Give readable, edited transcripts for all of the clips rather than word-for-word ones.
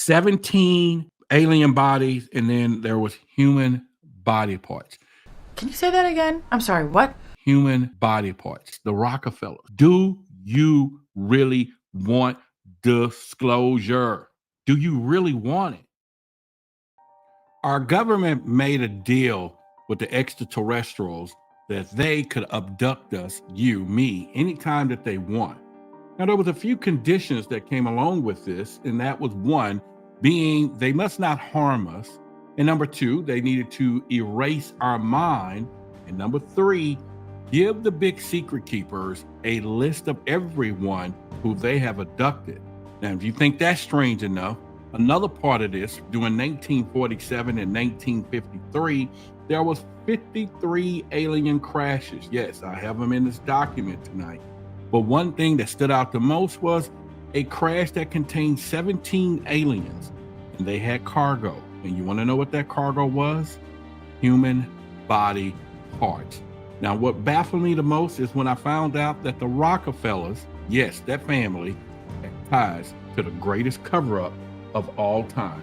17 alien bodies, and then there was human body parts. Can you say that again? I'm sorry, what? Human body parts. The Rockefellers. Do you really want disclosure? Do you really want it? Our government made a deal with the extraterrestrials that they could abduct us, you, me, anytime that they want. Now, there was a few conditions that came along with this, and that was one, being they must not harm us. And number two, they needed to erase our mind. And number three, give the big secret keepers a list of everyone who they have abducted. Now, if you think that's strange enough, another part of this, during 1947 and 1953, there was 53 alien crashes. Yes, I have them in this document tonight. But one thing that stood out the most was a crash that contained 17 aliens, and they had cargo. And you want to know what that cargo was? Human body parts. Now, what baffled me the most is when I found out that the Rockefellers, yes, that family, had ties to the greatest cover-up of all time.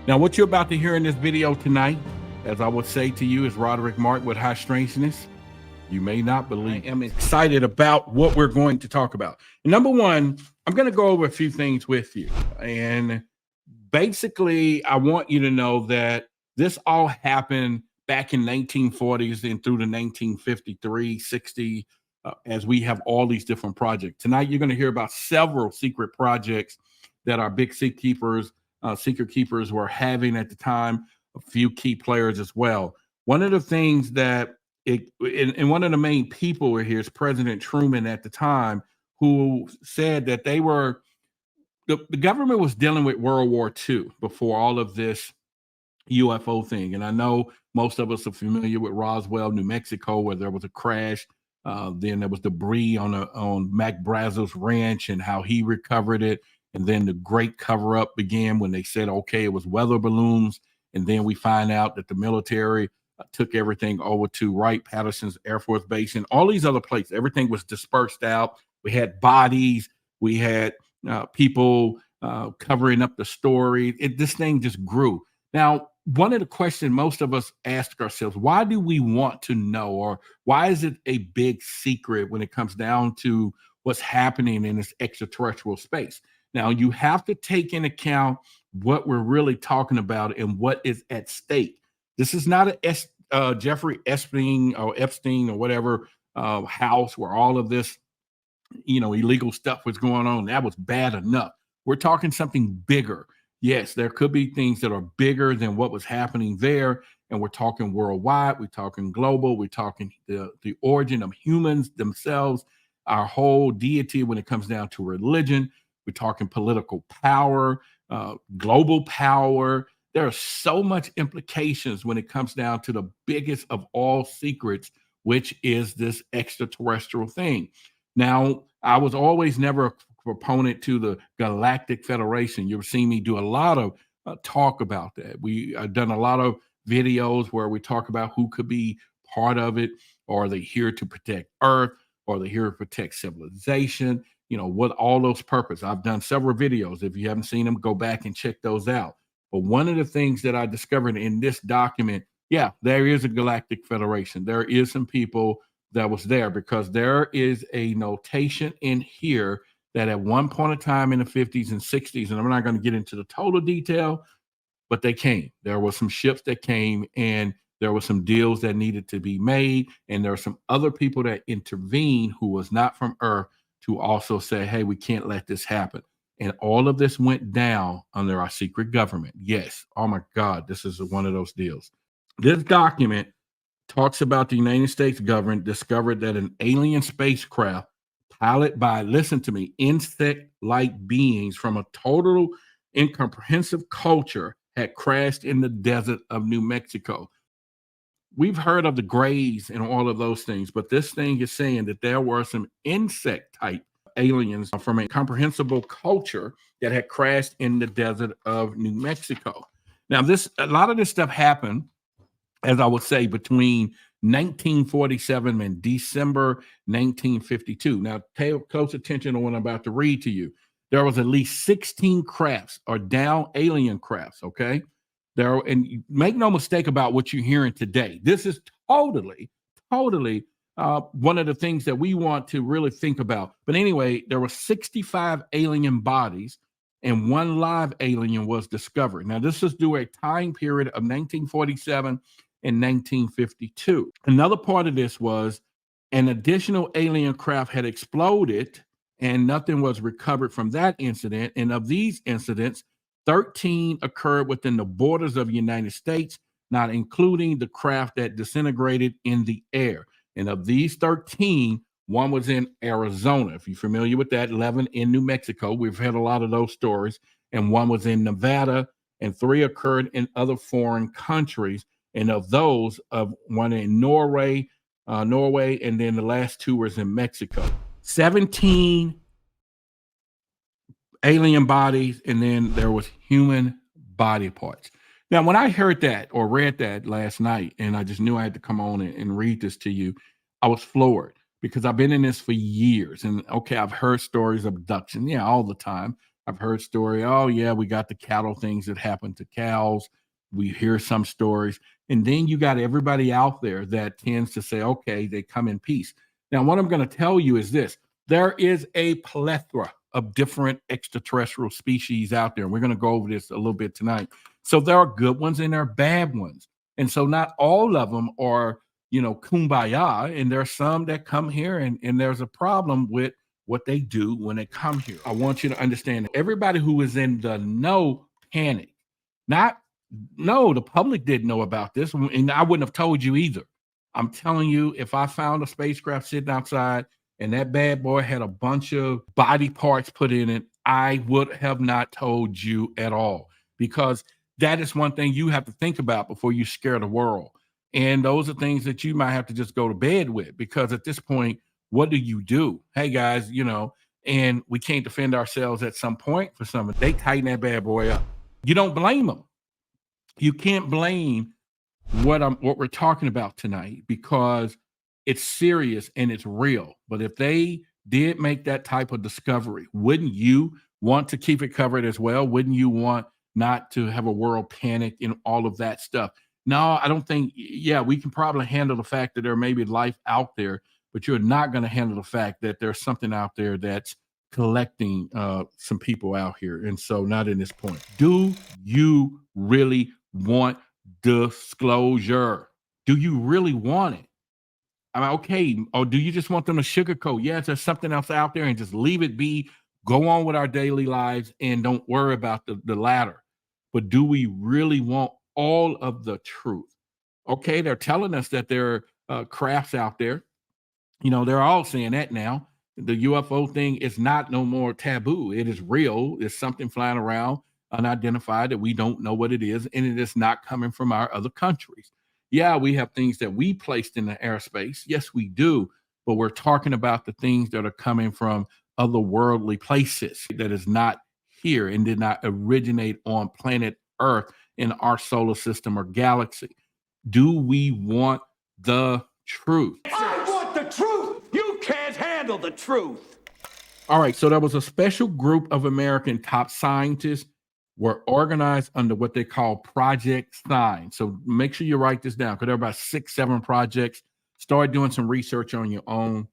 Now, what you're about to hear in this video tonight, as I would say to you, is Roderick Mark with High Strangeness. You may not believe. I am excited about what we're going to talk about. Number one, I'm going to go over a few things with you. And basically, I want you to know that this all happened back in 1940s and through the 1953, 60, as we have all these different projects. Tonight, you're going to hear about several secret projects that our big secret keepers were having at the time, a few key players as well. One of the things that and one of the main people were here is President Truman at the time, who said that they were, the government was dealing with World War II before all of this UFO thing. And I know most of us are familiar with Roswell, New Mexico, where there was a crash. Then there was debris on Mac Brazo's ranch and how he recovered it. And then the great cover-up began when they said, okay, it was weather balloons. And then we find out that the military took everything over to Wright-Patterson's Air Force Base and all these other places. Everything was dispersed out. We had bodies. We had people covering up the story. This thing just grew. Now, one of the questions most of us ask ourselves, why do we want to know, or why is it a big secret when it comes down to what's happening in this extraterrestrial space? Now, you have to take into account what we're really talking about and what is at stake. This is not a Jeffrey Epstein or whatever house where all of this, illegal stuff was going on. That was bad enough. We're talking something bigger. Yes, there could be things that are bigger than what was happening there. And we're talking worldwide. We're talking global. We're talking the origin of humans themselves, our whole deity when it comes down to religion. We're talking political power, global power. There are so much implications when it comes down to the biggest of all secrets, which is this extraterrestrial thing. Now, I was always never a proponent to the Galactic Federation. You've seen me do a lot of talk about that. I've done a lot of videos where we talk about who could be part of it. Or are they here to protect Earth? Or are they here to protect civilization? What all those purposes. I've done several videos. If you haven't seen them, go back and check those out. But one of the things that I discovered in this document, yeah, there is a Galactic Federation. There is some people that was there because there is a notation in here that at one point in time in the 50s and 60s, and I'm not going to get into the total detail, but they came. There were some ships that came, and there were some deals that needed to be made, and there were some other people that intervened who was not from Earth to also say, hey, we can't let this happen. And all of this went down under our secret government. Yes. Oh, my God. This is one of those deals. This document talks about the United States government discovered that an alien spacecraft piloted by, listen to me, insect-like beings from a total incomprehensive culture had crashed in the desert of New Mexico. We've heard of the Greys and all of those things, but this thing is saying that there were some insect-type aliens from a comprehensible culture that had crashed in the desert of New Mexico. Now, a lot of this stuff happened, as I would say, between 1947 and December 1952. Now, pay close attention to what I'm about to read to you. there was at least 16 crafts or down alien crafts, okay? And make no mistake about what you're hearing today. This is totally, totally one of the things that we want to really think about. But anyway, there were 65 alien bodies and one live alien was discovered. Now, this is due a time period of 1947 and 1952. Another part of this was an additional alien craft had exploded and nothing was recovered from that incident. And of these incidents, 13 occurred within the borders of the United States, not including the craft that disintegrated in the air. And of these 13, one was in Arizona. If you're familiar with that, 11 in New Mexico. We've had a lot of those stories. And one was in Nevada, and 3 occurred in other foreign countries. And of those, one in Norway, and then the last 2 was in Mexico. 17 alien bodies, and then there was human body parts. Now, when I heard that or read that last night, and I just knew I had to come on and read this to you, I was floored because I've been in this for years. And okay, I've heard stories of abduction, all the time. I've heard story, oh yeah, we got the cattle things that happen to cows. We hear some stories. And then you got everybody out there that tends to say, okay, they come in peace. Now, what I'm going to tell you is this. There is a plethora of different extraterrestrial species out there. We're going to go over this a little bit tonight. So there are good ones and there are bad ones. And so not all of them are, kumbaya. And there are some that come here and there's a problem with what they do when they come here. I want you to understand that everybody who is in the know panic. No, the public didn't know about this, and I wouldn't have told you either. I'm telling you, if I found a spacecraft sitting outside and that bad boy had a bunch of body parts put in it, I would have not told you at all, because that is one thing you have to think about before you scare the world. And those are things that you might have to just go to bed with, because at this point, what do? Hey guys, and we can't defend ourselves at some point for something. They tighten that bad boy up. You don't blame them. You can't blame what we're talking about tonight, because it's serious and it's real. But if they did make that type of discovery, wouldn't you want to keep it covered as well? Wouldn't you want not to have a world panic and all of that stuff? No, I don't think, we can probably handle the fact that there may be life out there, but you're not going to handle the fact that there's something out there that's collecting some people out here. And so not in this point. Do you really want disclosure? Do you really want it? I mean, okay, or do you just want them to sugarcoat? Yes, there's something else out there, and just leave it be, go on with our daily lives, and don't worry about the latter. But do we really want all of the truth? Okay, they're telling us that there are crafts out there. They're all saying that now. The UFO thing is not no more taboo. It is real. It's something flying around unidentified that we don't know what it is, and it is not coming from our other countries. Yeah, we have things that we placed in the airspace. Yes, we do. But we're talking about the things that are coming from otherworldly places that is not here and did not originate on planet Earth in our solar system or galaxy. Do we want the truth? I want the truth. You can't handle the truth. All right. So there was a special group of American top scientists were organized under what they call Project Signed. So make sure you write this down, because there are about 6-7 projects. Start doing some research on your own.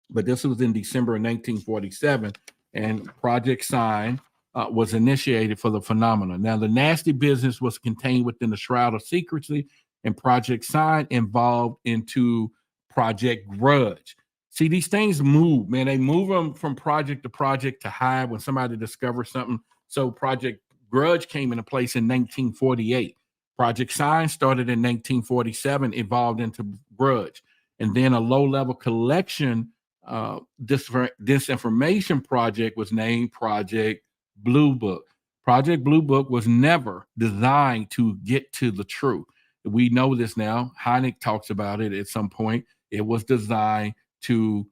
But this was in December of 1947, and Project Signed was initiated for the phenomenon. Now, the nasty business was contained within the shroud of secrecy, and Project Signed involved into Project Grudge. See, these things move, man. They move them from project to project to hide when somebody discovers something. So Project Grudge came into place in 1948. Project Signed started in 1947, evolved into Grudge. And then a low-level collection disinformation project was named Project Blue Book. Project Blue Book was never designed to get to the truth. We know this now. Hynek talks about it at some point. It was designed to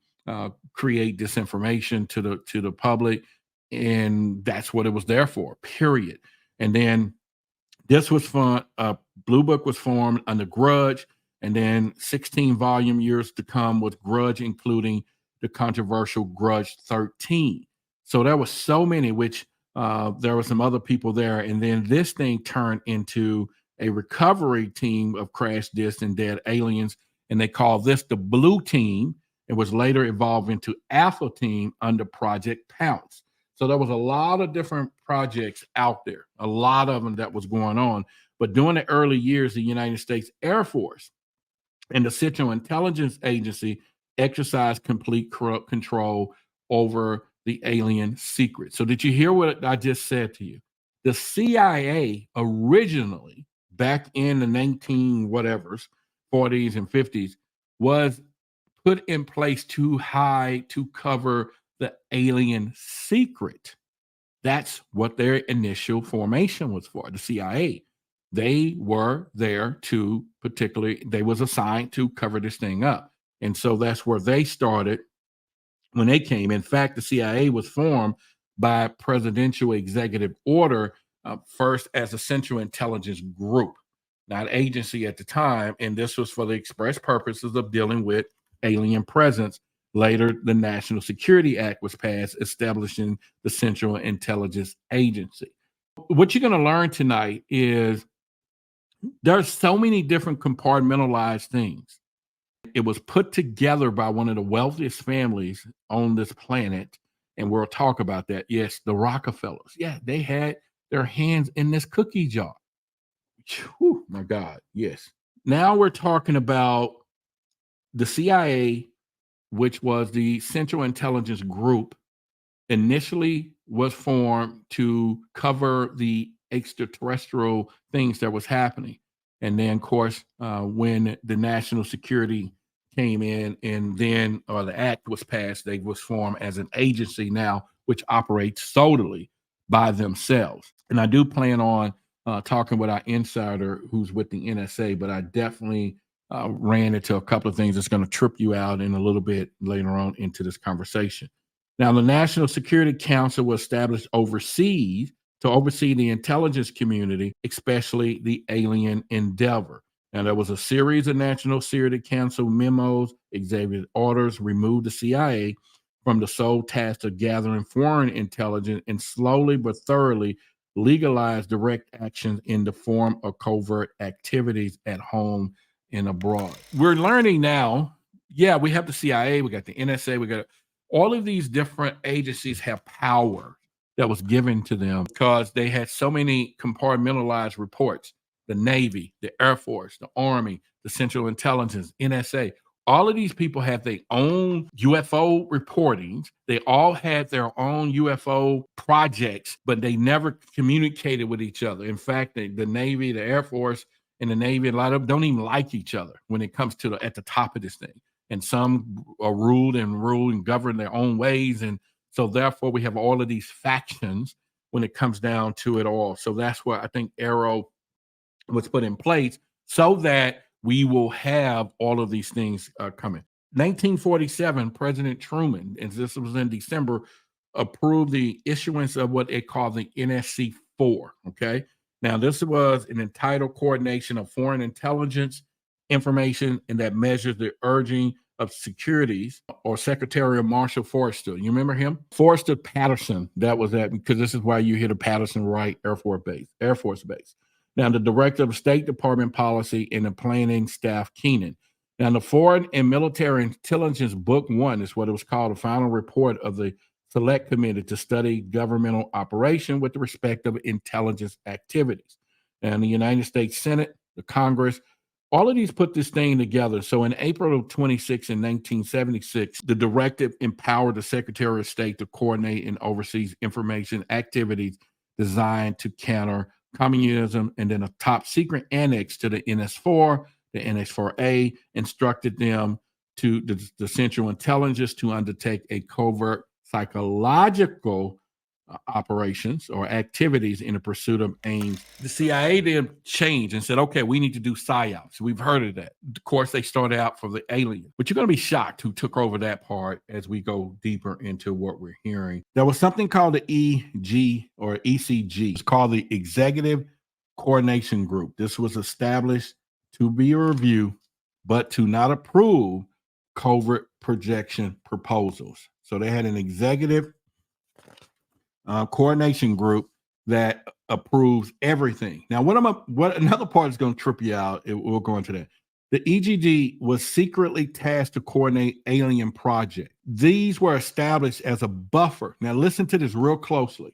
create disinformation to the public, and that's what it was there for, period. And then this was Blue Book was formed under Grudge, and then 16 volume years to come with Grudge, including the controversial Grudge 13. So there was so many, which there were some other people there. And then this thing turned into a recovery team of crash discs and dead aliens. And they called this the Blue Team. It was later evolved into Alpha Team under Project Pounce. So there was a lot of different projects out there, a lot of them that was going on. But during the early years, the United States Air Force and the Central Intelligence Agency exercised complete control over the alien secret. So did you hear what I just said to you? The CIA originally, back in the 19 whatevers, 40s and 50s, was put in place to hide, to cover the alien secret. That's what their initial formation was for, the CIA. They were there to they was assigned to cover this thing up. And so that's where they started when they came. In fact, the CIA was formed by presidential executive order, first as a Central Intelligence Group, not agency at the time. And this was for the express purposes of dealing with alien presence. Later, the National Security Act was passed, establishing the Central Intelligence Agency. What you're going to learn tonight is there's so many different compartmentalized things. It was put together by one of the wealthiest families on this planet, and we'll talk about that. Yes, the Rockefellers. Yeah, they had their hands in this cookie jar. Whew, my God, yes. Now we're talking about the CIA, which was the Central Intelligence Group, initially was formed to cover the extraterrestrial things that was happening. And then, of course, when the national security came in and then the act was passed, they was formed as an agency now, which operates solely by themselves. And I do plan on talking with our insider who's with the NSA, but I definitely ran into a couple of things that's going to trip you out in a little bit later on into this conversation. Now, the National Security Council was established overseas to oversee the intelligence community, especially the alien endeavor. Now, there was a series of National Security Council memos, executive orders, removed the CIA from the sole task of gathering foreign intelligence and slowly but thoroughly legalized direct actions in the form of covert activities at home and abroad. We're learning now, yeah, we have the CIA, we got the NSA, we got all of these different agencies have power that was given to them because they had so many compartmentalized reports. The Navy, the Air Force, the Army, the Central Intelligence, NSA, all of these people have their own UFO reportings. They all had their own UFO projects, but they never communicated with each other. In fact, the Navy, the Air Force, and the Navy, a lot of them don't even like each other when it comes to at the top of this thing. And some are ruled and govern their own ways. And so therefore we have all of these factions when it comes down to it all. So that's where I think Arrow was put in place so that we will have all of these things coming. 1947, President Truman, and this was in December, approved the issuance of what they call the NSC-4, okay? Now, this was an entitled coordination of foreign intelligence information and that measures the urging of securities, or Secretary of Marshal Forster. You remember him? Forster Patterson, that was that, because this is why you hear the Patterson Wright Air Force Base. Now, the Director of State Department Policy and the Planning Staff, Keenan. Now, the Foreign and Military Intelligence Book 1 is what it was called, the final report of the Select Committee to study governmental operation with respect of intelligence activities. And the United States Senate, the Congress, all of these put this thing together. So in April of 26 in 1976, the directive empowered the Secretary of State to coordinate and oversee information activities designed to counter communism. And then a top secret annex to the NS4, the NS4A, instructed them to the Central Intelligence to undertake a covert psychological operations or activities in the pursuit of aims. The CIA then changed and said, okay, we need to do psyops. We've heard of that. Of course, they started out for the alien, but you're going to be shocked who took over that part as we go deeper into what we're hearing. There was something called the EG or ECG. It's called the Executive Coordination Group. This was established to be a review, but to not approve covert projection proposals. So they had an executive coordination group that approves everything. Now, what another part is going to trip you out. We'll go into that. The EGD was secretly tasked to coordinate alien projects. These were established as a buffer. Now, listen to this real closely,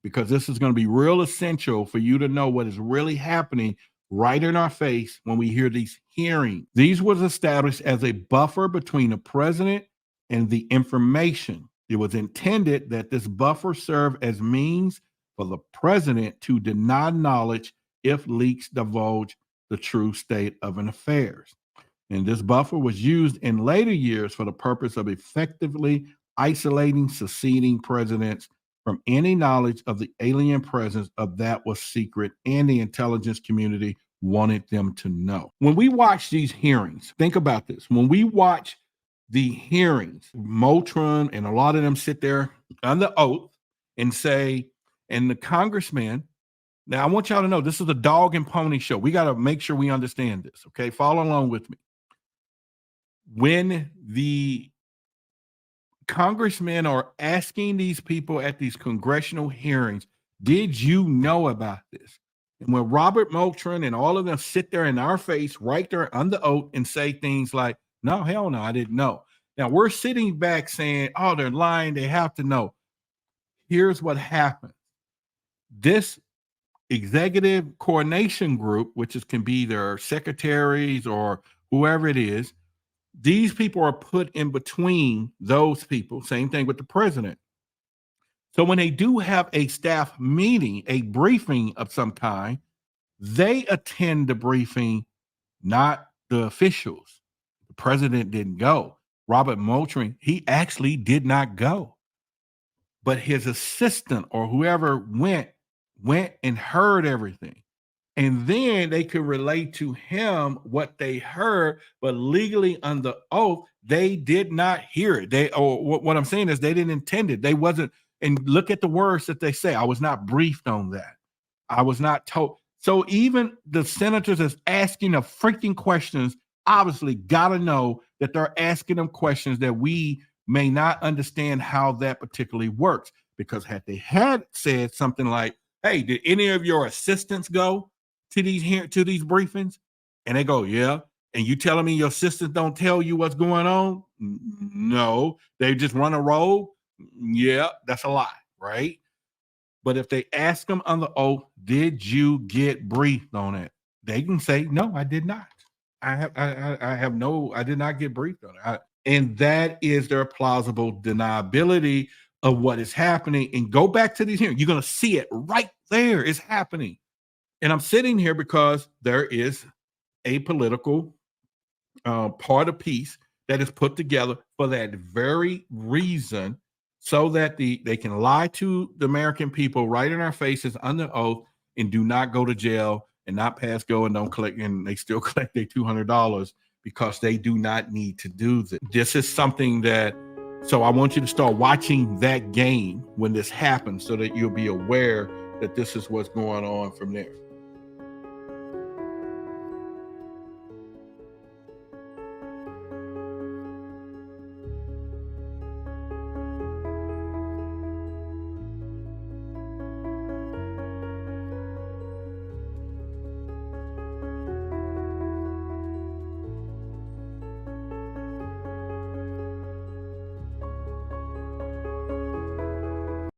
because this is going to be real essential for you to know what is really happening right in our face when we hear these hearings. These was established as a buffer between the president and the information. It was intended that this buffer serve as means for the president to deny knowledge if leaks divulge the true state of an affairs. And this buffer was used in later years for the purpose of effectively isolating succeeding presidents from any knowledge of the alien presence of that was secret and the intelligence community wanted them to know. When we watch these hearings, think about this. When we watch the hearings, Moultrie and a lot of them sit there under oath and say, and the congressman, now I want y'all to know this is a dog and pony show. We got to make sure we understand this, okay? Follow along with me. When the congressmen are asking these people at these congressional hearings, did you know about this? And when Robert Moultrie and all of them sit there in our face right there under oath and say things like, no, hell no, I didn't know. Now we're sitting back saying, oh, they're lying. They have to know. Here's what happened. This executive coordination group, which can be their secretaries or whoever it is, these people are put in between those people. Same thing with the president. So when they do have a staff meeting, a briefing of some kind, they attend the briefing, not the officials. The president didn't go. Robert Moultrie, he actually did not go. But his assistant or whoever went and heard everything. And then they could relate to him what they heard, but legally under oath, they did not hear it. What I'm saying is they didn't intend it. They wasn't, and look at the words that they say. I was not briefed on that. I was not told. So even the senators that's asking the freaking questions obviously got to know that they're asking them questions that we may not understand how that particularly works. Because had they had said something like, hey, did any of your assistants go to these briefings? And they go, yeah. And you telling me your assistants don't tell you what's going on? No. They just run a roll? Yeah, that's a lie, right? But if they ask them on the oath, did you get briefed on it? They can say, no, I did not. I did not get briefed on it. And that is their plausible deniability of what is happening. And go back to these hearings. You're going to see it right there. It's happening. And I'm sitting here because there is a political part of peace that is put together for that very reason, so that they can lie to the American people right in our faces under oath and do not go to jail and not pass go and don't collect, and they still collect their $200 because they do not need to do this. This is something that, so I want you to start watching that game when this happens so that you'll be aware that this is what's going on from there.